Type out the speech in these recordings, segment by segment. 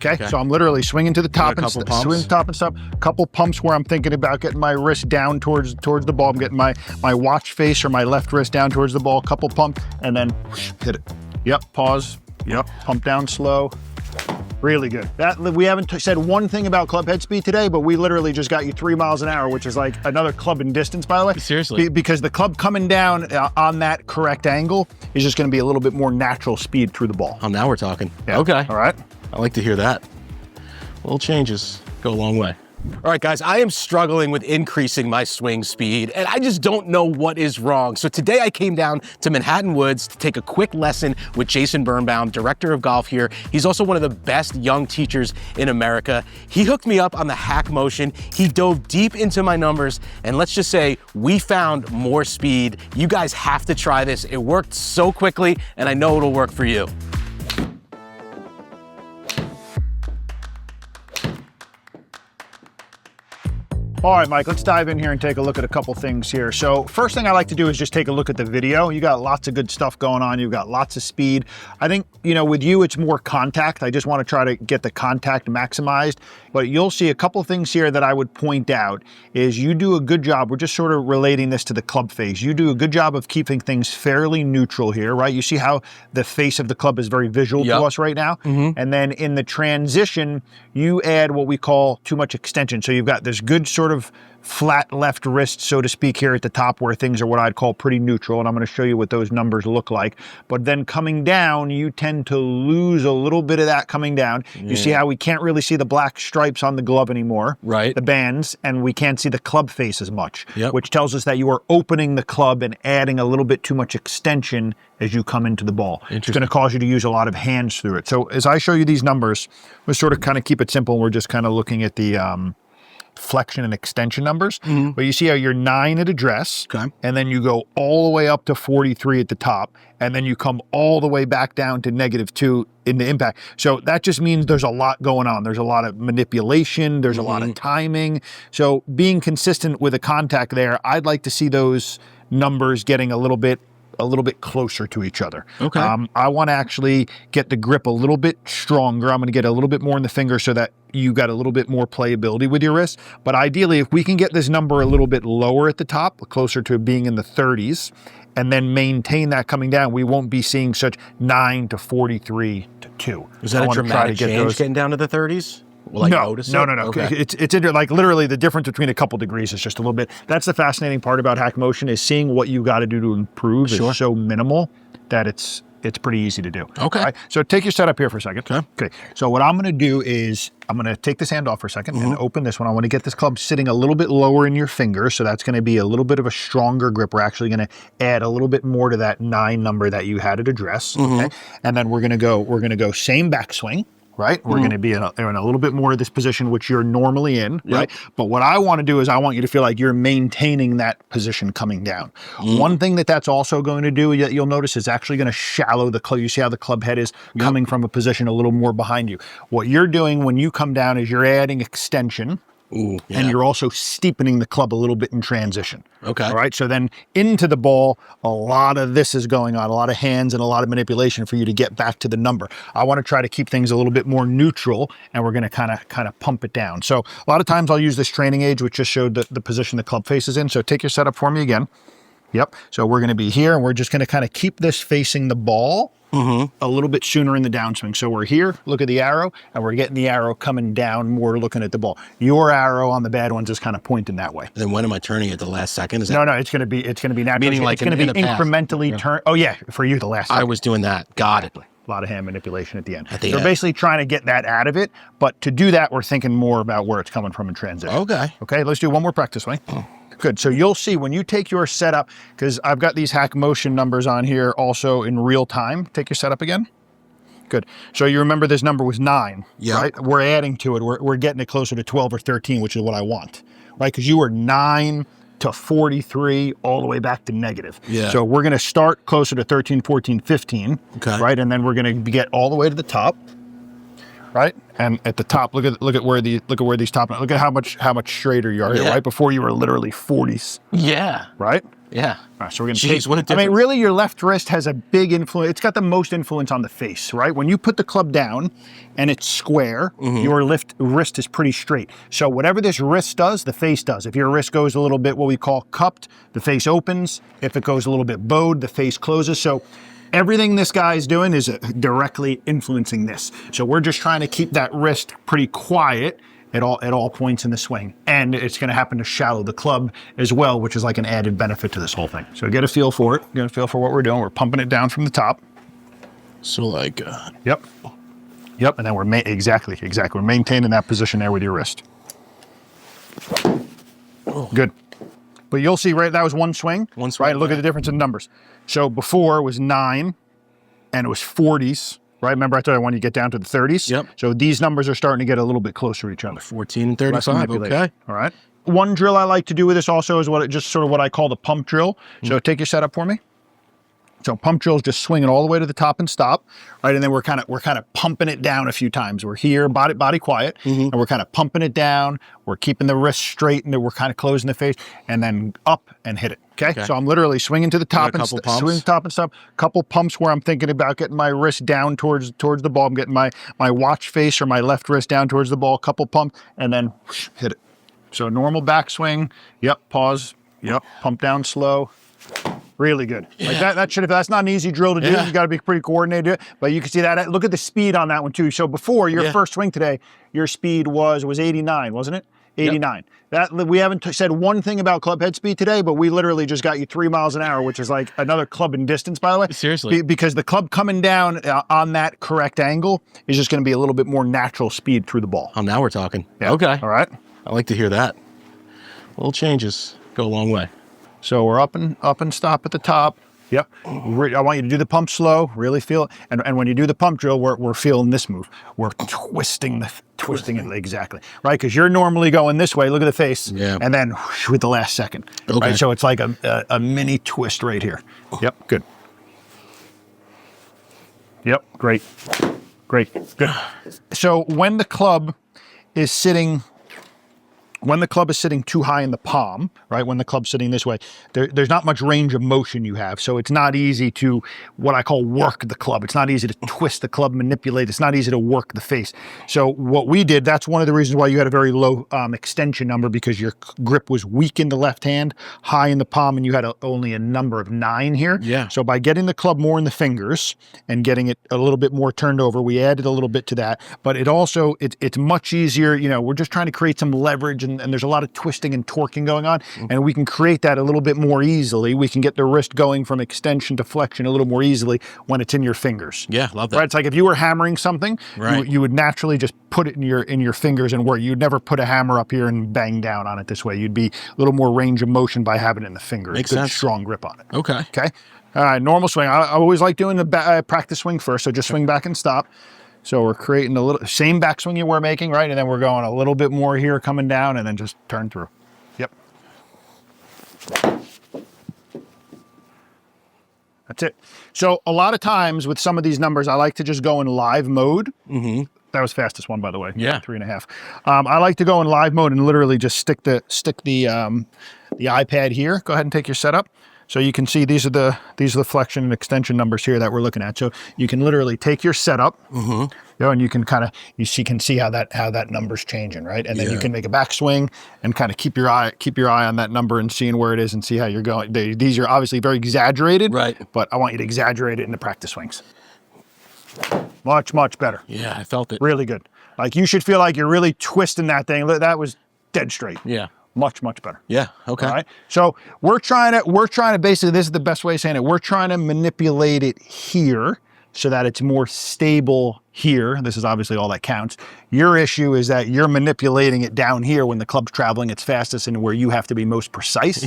Okay. So I'm literally swinging to the top and swinging to the top and stuff. A couple pumps where I'm thinking about getting my wrist down towards the ball. I'm getting my watch face or my left wrist down towards the ball. Couple pump and then whoosh, hit it. Yep. Pause. Yep. Pump down slow. Really good. We haven't said one thing about club head speed today, but we literally just got you 3 miles an hour, which is like another club in distance, by the way. Seriously. Because the club coming down on that correct angle is just going to be a little bit more natural speed through the ball. Oh, now we're talking. Yeah. Okay. All right. I like to hear that. Little changes go a long way. All right, guys, I am struggling with increasing my swing speed, and I just don't know what is wrong. So today I came down to Manhattan Woods to take a quick lesson with Jason Birnbaum, director of golf here. He's also one of the best young teachers in America. He hooked me up on the HackMotion. He dove deep into my numbers, and let's just say we found more speed. You guys have to try this. It worked so quickly, and I know it'll work for you. All right, Mike, let's dive in here and take a look at a couple things here. So first thing I like to do is just take a look at the video. You got lots of good stuff going on. You've got lots of speed. I think, you know, with you, it's more contact. I just want to try to get the contact maximized. But you'll see a couple things here that I would point out is you do a good job. We're just sort of relating this to the club face. You do a good job of keeping things fairly neutral here, right? You see how the face of the club is very visual to us right now? And then in the transition, you add what we call too much extension. So you've got this good sort of flat left wrist, so to speak, here at the top where things are what I'd call pretty neutral, and I'm going to show you what those numbers look like. But then coming down, you tend to lose a little bit of that coming down. You see how we can't really see the black stripes on the glove anymore, right? The bands, and we can't see the club face as much, which tells us that you are opening the club and adding a little bit too much extension as you come into the ball. It's going to cause you to use a lot of hands through it. So as I show you these numbers, we'll sort of kind of keep it simple. We're just kind of looking at the flexion and extension numbers, but you see how you're 9 at address, and then you go all the way up to 43 at the top, and then you come all the way back down to -2 in the impact. So that just means there's a lot going on. There's a lot of manipulation, there's a lot of timing. So being consistent with a contact there, I'd like to see those numbers getting a little bit closer to each other. I want to actually get the grip a little bit stronger. I'm going to get a little bit more in the finger so that you got a little bit more playability with your wrist. But ideally, if we can get this number a little bit lower at the top, closer to being in the 30s, and then maintain that coming down, we won't be seeing such 9 to 43 to 2. Is that a dramatic change getting down to the 30s? Will I notice it? No. Okay. It's like literally the difference between a couple degrees is just a little bit. That's the fascinating part about HackMotion is seeing what you got to do to improve is so minimal that it's pretty easy to do. Okay. Right? So take your setup here for a second. Okay. So what I'm going to do is I'm going to take this hand off for a second and open this one. I want to get this club sitting a little bit lower in your finger. So that's going to be a little bit of a stronger grip. We're actually going to add a little bit more to that 9 number that you had at address. Okay. And then we're going to go same backswing. Right? We're going to be in a little bit more of this position, which you're normally in, right? But what I want to do is I want you to feel like you're maintaining that position coming down. One thing that's also going to do, you'll notice, is actually going to shallow the club. You see how the club head is coming from a position a little more behind you. What you're doing when you come down is you're adding extension. And you're also steepening the club a little bit in transition. All right. So then into the ball, a lot of this is going on, a lot of hands and a lot of manipulation for you to get back to the number. I want to try to keep things a little bit more neutral, and we're going to kind of pump it down. So a lot of times I'll use this training age, which just showed the position the club face is in. So take your setup for me again. So we're going to be here, and we're just going to kind of keep this facing the ball a little bit sooner in the downswing. So we're here, look at the arrow, and we're getting the arrow coming down more looking at the ball. Your arrow on the bad ones is kind of pointing that way. Then when am I turning at the last second? Is that... No, it's going to be natural. Meaning like it's going to be incrementally turn. Oh yeah, for you the last second. I was doing that. Got it. A lot of hand manipulation at the end. So we're basically trying to get that out of it, but to do that, we're thinking more about where it's coming from in transition. Okay, let's do one more practice swing. Good. So you'll see when you take your setup, because I've got these HackMotion numbers on here also in real time. Take your setup again. Good. So you remember this number was 9, right? We're adding to it. We're getting it closer to 12 or 13, which is what I want, right? Because you were 9 to 43 all the way back to negative. So we're going to start closer to 13, 14, 15, right? And then we're going to get all the way to the top, right? And at the top, look at where these top, look at how much straighter you are here, right? Before you were literally 40s. Right? Yeah. All right, so we're gonna Jeez, what a difference. I mean, really, your left wrist has a big influence. It's got the most influence on the face, right? When you put the club down and it's square, your wrist is pretty straight. So whatever this wrist does, the face does. If your wrist goes a little bit what we call cupped, the face opens. If it goes a little bit bowed, the face closes. So everything this guy's doing is directly influencing this. So we're just trying to keep that wrist pretty quiet at all points in the swing. And it's gonna happen to shallow the club as well, which is like an added benefit to this whole thing. So get a feel for it, get a feel for what we're doing. We're pumping it down from the top. So like, Yep, and then we're, exactly. We're maintaining that position there with your wrist. Good. But you'll see, right, that was one swing. One swing, right? Look at the difference in numbers. So before it was 9 and it was 40s. Right, remember I told you when you get down to the 30s? Yep. So these numbers are starting to get a little bit closer to each other. 14 and 35, okay. All right. One drill I like to do with this also is just sort of what I call the pump drill. So take your setup for me. So pump drill is just swinging all the way to the top and stop, right? And then we're kind of pumping it down a few times. We're here, body quiet, and we're kind of pumping it down. We're keeping the wrist straight, and we're kind of closing the face, and then up and hit it. Okay. So I'm literally swinging to the top and swinging top and stop. Couple pumps where I'm thinking about getting my wrist down towards the ball. I'm getting my watch face or my left wrist down towards the ball. Couple pumps, and then whoosh, hit it. So normal backswing. Yep. Pause. Yep. Pump down slow. Really good. Yeah. Like that's not an easy drill to do. You got to be pretty coordinated. But you can see that. Look at the speed on that one too. So before your first swing today, your speed was 89, wasn't it? 89. That we haven't said one thing about club head speed today, but we literally just got you 3 miles an hour, which is like another club in distance, by the way. Seriously. Because the club coming down on that correct angle is just going to be a little bit more natural speed through the ball. Oh, now we're talking. Yeah. Okay. All right. I like to hear that. Little changes go a long way. So we're up and stop at the top. Yep. I want you to do the pump slow, really feel it. And when you do the pump drill, we're feeling this move. We're twisting it exactly, right? Because you're normally going this way, look at the face, and then whoosh, with the last second, right? So it's like a mini twist right here. Yep, good. Yep, great, good. So when the club is sitting too high in the palm, right? When the club's sitting this way, there's not much range of motion you have. So it's not easy to, what I call work the club. It's not easy to twist the club, manipulate. It's not easy to work the face. So what we did, that's one of the reasons why you had a very low extension number, because your grip was weak in the left hand, high in the palm, and you had only a number of 9 here. Yeah. So by getting the club more in the fingers and getting it a little bit more turned over, we added a little bit to that. But it also, it's much easier, you know, we're just trying to create some leverage, and there's a lot of twisting and torquing going on, and we can create that a little bit more easily. We can get the wrist going from extension to flexion a little more easily when it's in your fingers. Yeah, love that. Right? It's like if you were hammering something, right, you would naturally just put it in your fingers and work. You'd never put a hammer up here and bang down on it this way. You'd be a little more range of motion by having it in the finger. Makes Good, sense. strong grip on it. Okay. Okay. All right, normal swing. I always like doing the practice swing first, so just swing back and stop. So we're creating a little, same backswing you were making, right? And then we're going a little bit more here, coming down, and then just turn through. Yep. That's it. So a lot of times with some of these numbers, I like to just go in live mode. That was fastest one, by the way. Yeah. 3.5. I like to go in live mode and literally just stick the iPad here. Go ahead and take your setup. So you can see these are the flexion and extension numbers here that we're looking at. So you can literally take your setup, you know, and you can kind of can see how that number's changing, right? And then you can make a backswing and kind of keep your eye on that number and seeing where it is and see how you're going. These are obviously very exaggerated, right? But I want you to exaggerate it in the practice swings. Much, much better. Yeah, I felt it. Really good. Like you should feel like you're really twisting that thing. That was dead straight. Yeah. Much, much better. Yeah, okay. All right. So we're trying to basically, this is the best way of saying it, we're trying to manipulate it here so that it's more stable here. This is obviously all that counts. Your issue is that you're manipulating it down here when the club's traveling its fastest and where you have to be most precise.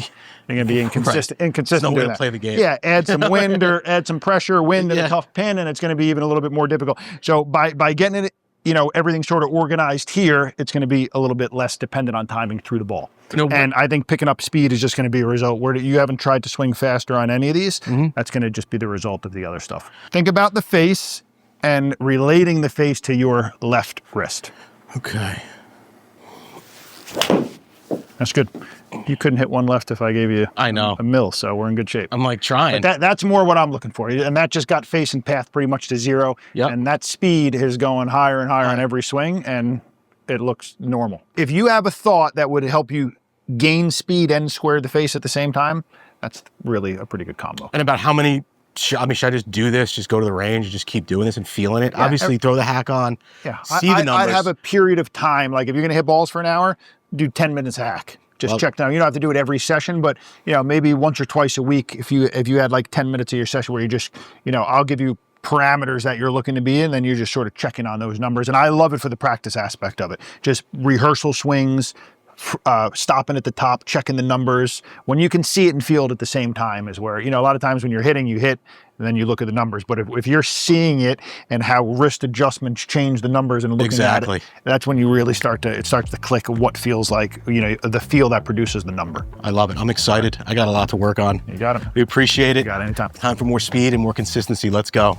You're going to be inconsistent. Right. Inconsistent. There's no way to play the game. Yeah, add some wind or add some pressure, wind and a tough pin, and it's going to be even a little bit more difficult. So by getting it, you know, everything sort of organized here, it's going to be a little bit less dependent on timing through the ball. And I think picking up speed is just going to be a result. Where you haven't tried to swing faster on any of these, that's going to just be the result of the other stuff. Think about the face and relating the face to your left wrist. Okay. That's good. You couldn't hit one left if I gave you I know. a mill, so we're in good shape. I'm like trying. But that's more what I'm looking for. And that just got face and path pretty much to 0. Yep. And that speed is going higher and higher on every swing, and it looks normal. If you have a thought that would help you gain speed and square the face at the same time, that's really a pretty good combo. And about how many, I mean, should I just do this, just go to the range and just keep doing this and feeling it? Yeah, obviously, throw the hack on, see the numbers. I'd have a period of time, like if you're gonna hit balls for an hour, do 10 minutes of hack. Just check down. You don't have to do it every session, but maybe once or twice a week, if you had like 10 minutes of your session where you just, I'll give you parameters that you're looking to be in, then you're just sort of checking on those numbers. And I love it for the practice aspect of it. Just rehearsal swings, stopping at the top, checking the numbers. When you can see it and feel it at the same time is where, a lot of times when you're hitting, you hit, and then you look at the numbers. But if you're seeing it and how wrist adjustments change the numbers and looking at it, that's when you really starts to click what feels like, the feel that produces the number. I love it. I'm excited. I got a lot to work on. You got it. We appreciate it. You got it anytime. Time for more speed and more consistency. Let's go.